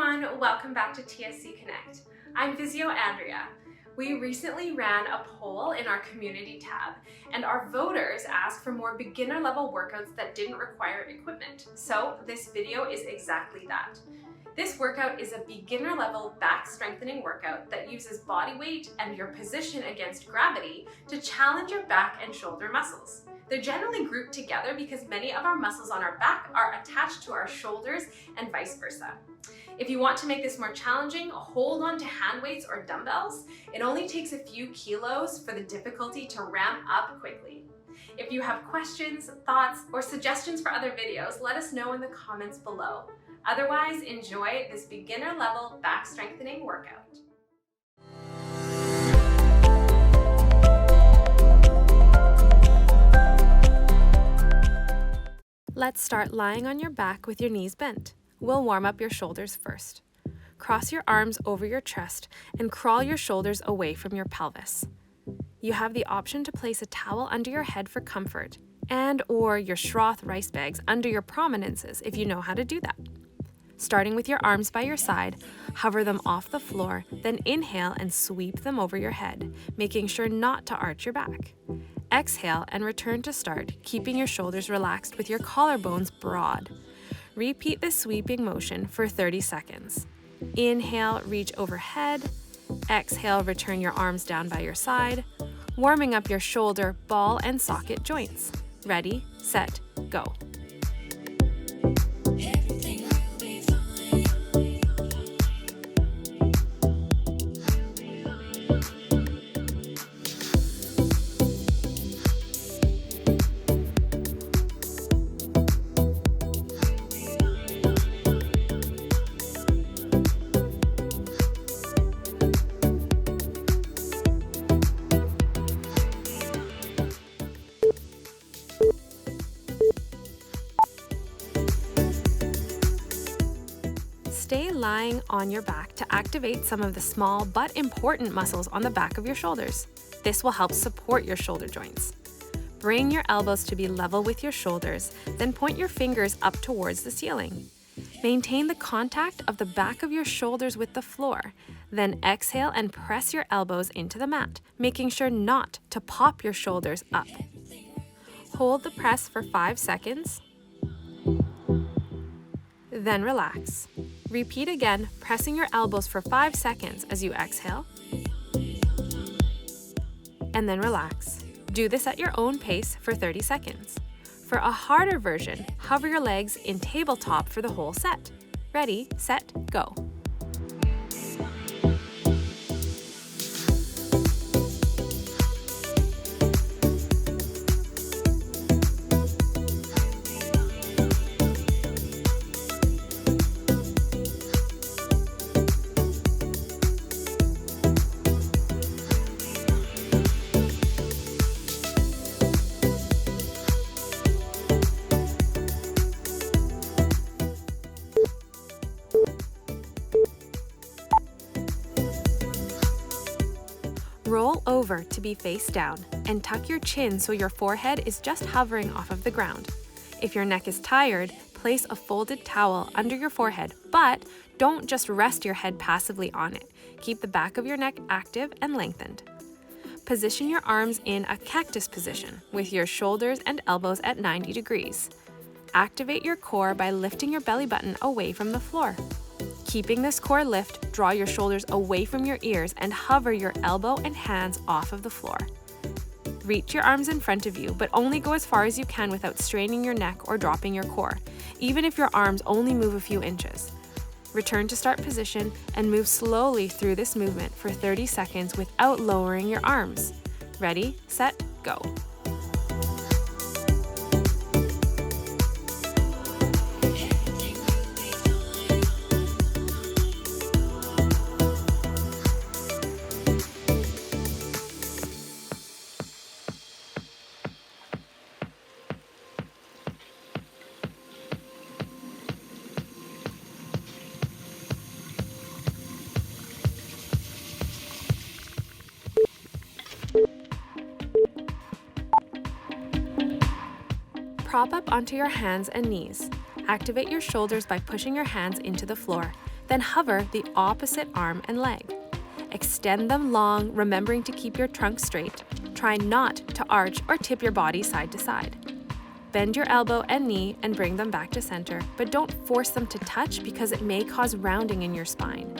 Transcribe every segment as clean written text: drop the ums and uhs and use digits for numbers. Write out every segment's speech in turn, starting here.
everyone, welcome back to TSC Connect. I'm Physio Andrea. We recently ran a poll in our community tab and our voters asked for more beginner level workouts that didn't require equipment. So this video is exactly that. This workout is a beginner level back strengthening workout that uses body weight and your position against gravity to challenge your back and shoulder muscles. They're generally grouped together because many of our muscles on our back are attached to our shoulders and vice versa. If you want to make this more challenging, hold on to hand weights or dumbbells. It only takes a few kilos for the difficulty to ramp up quickly. If you have questions, thoughts, or suggestions for other videos, let us know in the comments below. Otherwise, enjoy this beginner level back strengthening workout. Let's start lying on your back with your knees bent. We'll warm up your shoulders first. Cross your arms over your chest and crawl your shoulders away from your pelvis. You have the option to place a towel under your head for comfort and/or your Schroth rice bags under your prominences if you know how to do that. Starting with your arms by your side, hover them off the floor, then inhale and sweep them over your head, making sure not to arch your back. Exhale and return to start, keeping your shoulders relaxed with your collarbones broad. Repeat this sweeping motion for 30 seconds. Inhale, reach overhead. Exhale, return your arms down by your side, warming up your shoulder, ball, and socket joints. Ready, set, go. Stay lying on your back to activate some of the small but important muscles on the back of your shoulders. This will help support your shoulder joints. Bring your elbows to be level with your shoulders, then point your fingers up towards the ceiling. Maintain the contact of the back of your shoulders with the floor, then exhale and press your elbows into the mat, making sure not to pop your shoulders up. Hold the press for 5 seconds, then relax. Repeat again, pressing your elbows for 5 seconds as you exhale, and then relax. Do this at your own pace for 30 seconds. For a harder version, hover your legs in tabletop for the whole set. Ready, set, go. Roll over to be face down and tuck your chin so your forehead is just hovering off of the ground. If your neck is tired, place a folded towel under your forehead, but don't just rest your head passively on it. Keep the back of your neck active and lengthened. Position your arms in a cactus position with your shoulders and elbows at 90 degrees. Activate your core by lifting your belly button away from the floor. Keeping this core lift, draw your shoulders away from your ears and hover your elbow and hands off of the floor. Reach your arms in front of you, but only go as far as you can without straining your neck or dropping your core, even if your arms only move a few inches. Return to start position and move slowly through this movement for 30 seconds without lowering your arms. Ready, set, go. Prop up onto your hands and knees. Activate your shoulders by pushing your hands into the floor. Then hover the opposite arm and leg. Extend them long, remembering to keep your trunk straight. Try not to arch or tip your body side to side. Bend your elbow and knee and bring them back to center, but don't force them to touch because it may cause rounding in your spine.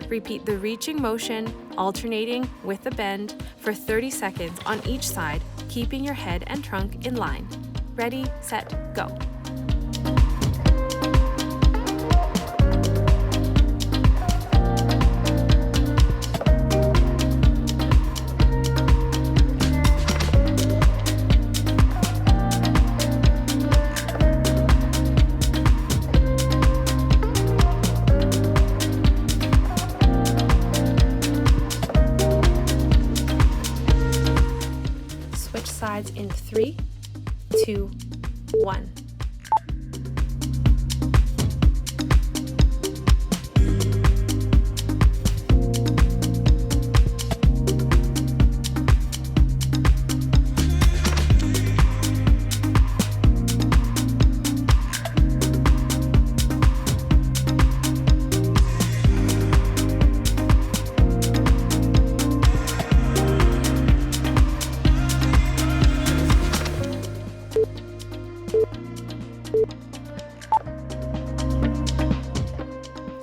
Repeat the reaching motion, alternating with the bend, for 30 seconds on each side, keeping your head and trunk in line. Ready, set, go. Switch sides in 3, 2, 1.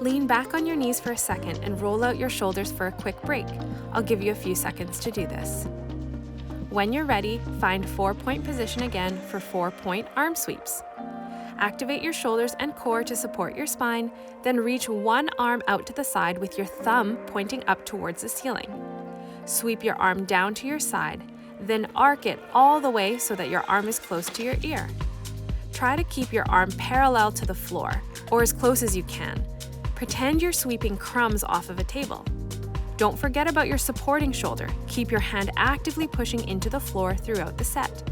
Lean back on your knees for a second and roll out your shoulders for a quick break. I'll give you a few seconds to do this. When you're ready, find 4-point position again for 4-point arm sweeps. Activate your shoulders and core to support your spine, then reach one arm out to the side with your thumb pointing up towards the ceiling. Sweep your arm down to your side, then arc it all the way so that your arm is close to your ear. Try to keep your arm parallel to the floor, or as close as you can. Pretend you're sweeping crumbs off of a table. Don't forget about your supporting shoulder. Keep your hand actively pushing into the floor throughout the set.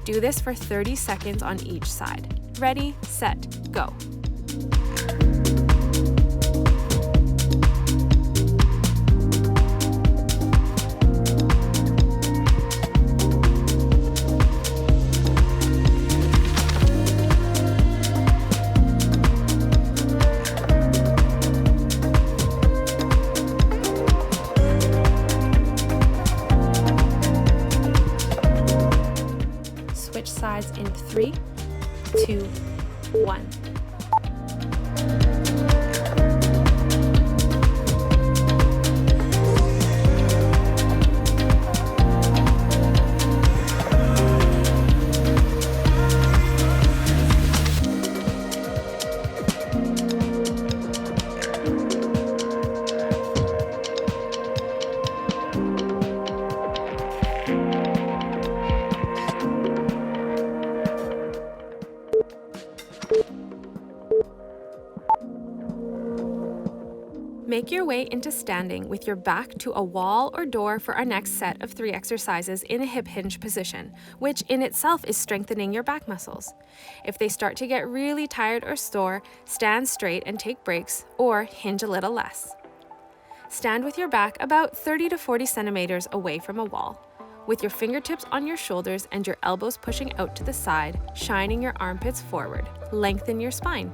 Do this for 30 seconds on each side. Ready, set, go. Switch sides in 3, 2, 1. Make your way into standing with your back to a wall or door for our next set of 3 exercises in a hip hinge position, which in itself is strengthening your back muscles. If they start to get really tired or sore, stand straight and take breaks, or hinge a little less. Stand with your back about 30 to 40 centimeters away from a wall, with your fingertips on your shoulders and your elbows pushing out to the side, shining your armpits forward. Lengthen your spine.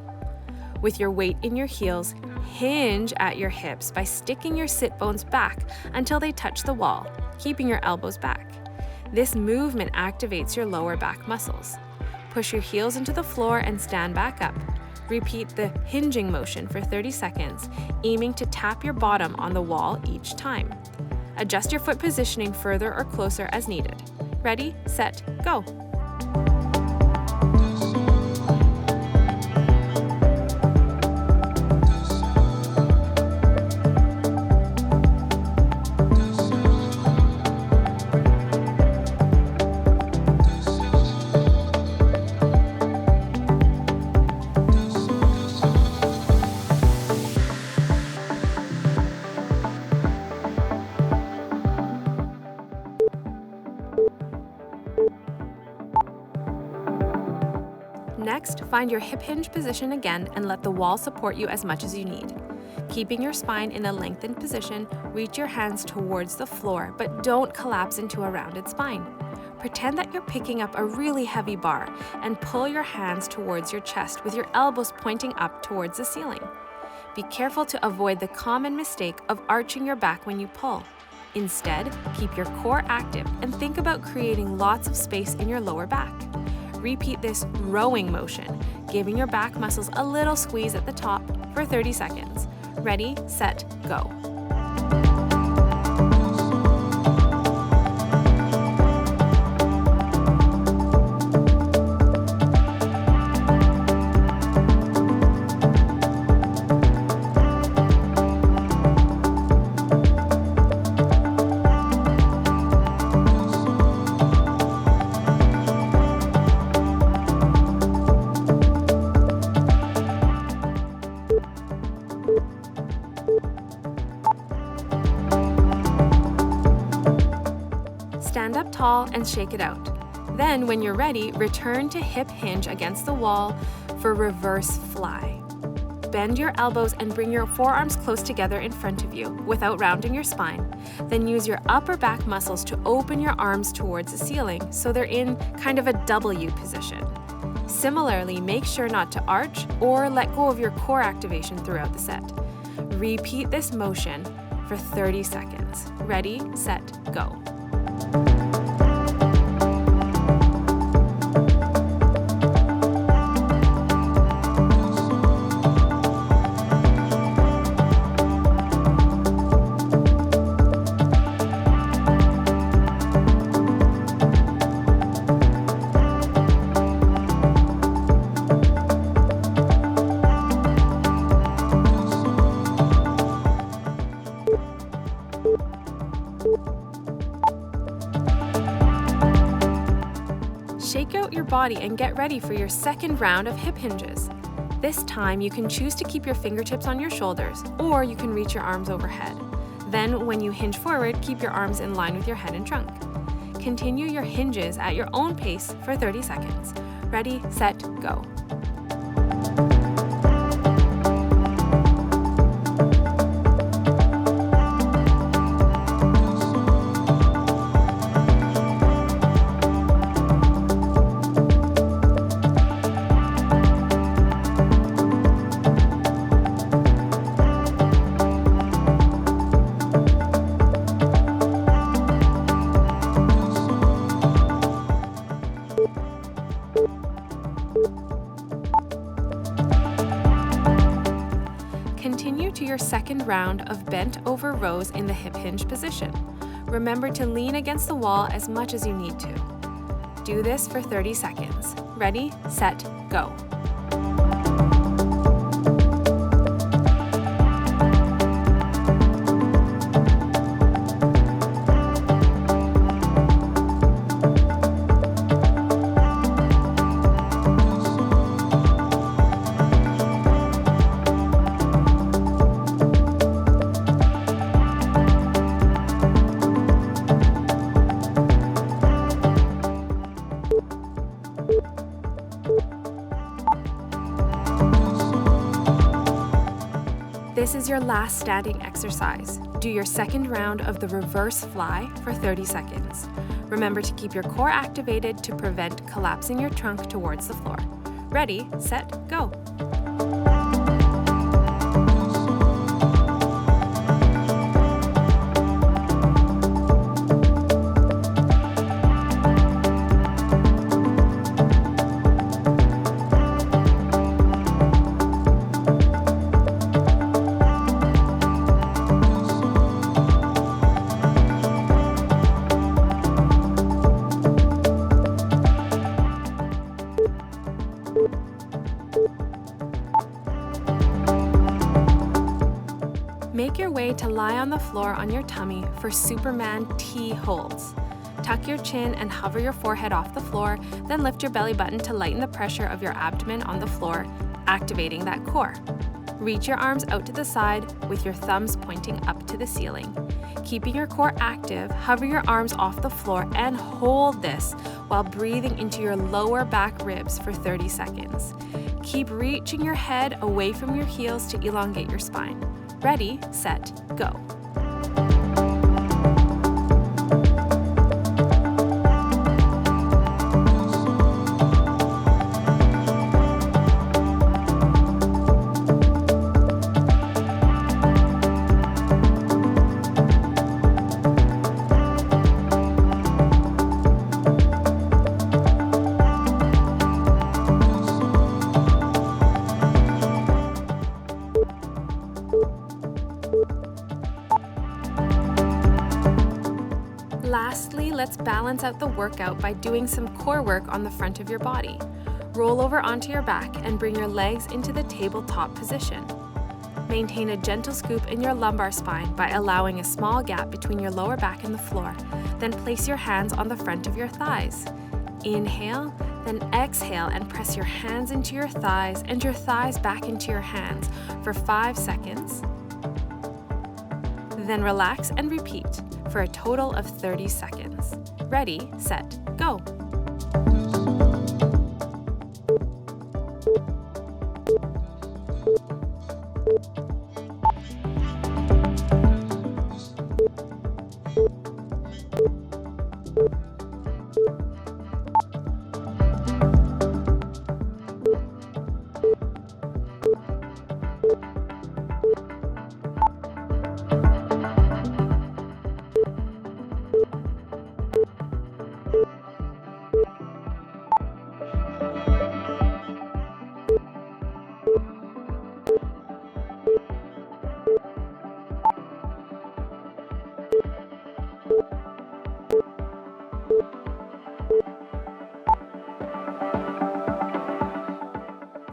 With your weight in your heels, hinge at your hips by sticking your sit bones back until they touch the wall, keeping your elbows back. This movement activates your lower back muscles. Push your heels into the floor and stand back up. Repeat the hinging motion for 30 seconds, aiming to tap your bottom on the wall each time. Adjust your foot positioning further or closer as needed. Ready, set, go. Next, find your hip hinge position again and let the wall support you as much as you need. Keeping your spine in a lengthened position, reach your hands towards the floor, but don't collapse into a rounded spine. Pretend that you're picking up a really heavy bar and pull your hands towards your chest with your elbows pointing up towards the ceiling. Be careful to avoid the common mistake of arching your back when you pull. Instead, keep your core active and think about creating lots of space in your lower back. Repeat this rowing motion, giving your back muscles a little squeeze at the top for 30 seconds. Ready, set, go. Stand up tall and shake it out. Then, when you're ready, return to hip hinge against the wall for reverse fly. Bend your elbows and bring your forearms close together in front of you without rounding your spine. Then use your upper back muscles to open your arms towards the ceiling so they're in kind of a W position. Similarly, make sure not to arch or let go of your core activation throughout the set. Repeat this motion for 30 seconds. Ready, set, go. Shake out your body and get ready for your second round of hip hinges. This time, you can choose to keep your fingertips on your shoulders, or you can reach your arms overhead. Then, when you hinge forward, keep your arms in line with your head and trunk. Continue your hinges at your own pace for 30 seconds. Ready, set, go. Continue to your second round of bent over rows in the hip hinge position. Remember to lean against the wall as much as you need to. Do this for 30 seconds. Ready, set, go. This is your last standing exercise. Do your second round of the reverse fly for 30 seconds. Remember to keep your core activated to prevent collapsing your trunk towards the floor. Ready, set, go. Make your way to lie on the floor on your tummy for Superman T holds. Tuck your chin and hover your forehead off the floor, then lift your belly button to lighten the pressure of your abdomen on the floor, activating that core. Reach your arms out to the side with your thumbs pointing up to the ceiling. Keeping your core active, hover your arms off the floor and hold this while breathing into your lower back ribs for 30 seconds. Keep reaching your head away from your heels to elongate your spine. Ready, set, go. let's balance out the workout by doing some core work on the front of your body. Roll over onto your back and bring your legs into the tabletop position. Maintain a gentle scoop in your lumbar spine by allowing a small gap between your lower back and the floor. Then place your hands on the front of your thighs. Inhale, then exhale and press your hands into your thighs and your thighs back into your hands for 5 seconds. Then relax and repeat for a total of 30 seconds. Ready, set, go.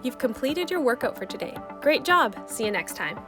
You've completed your workout for today. Great job! See you next time.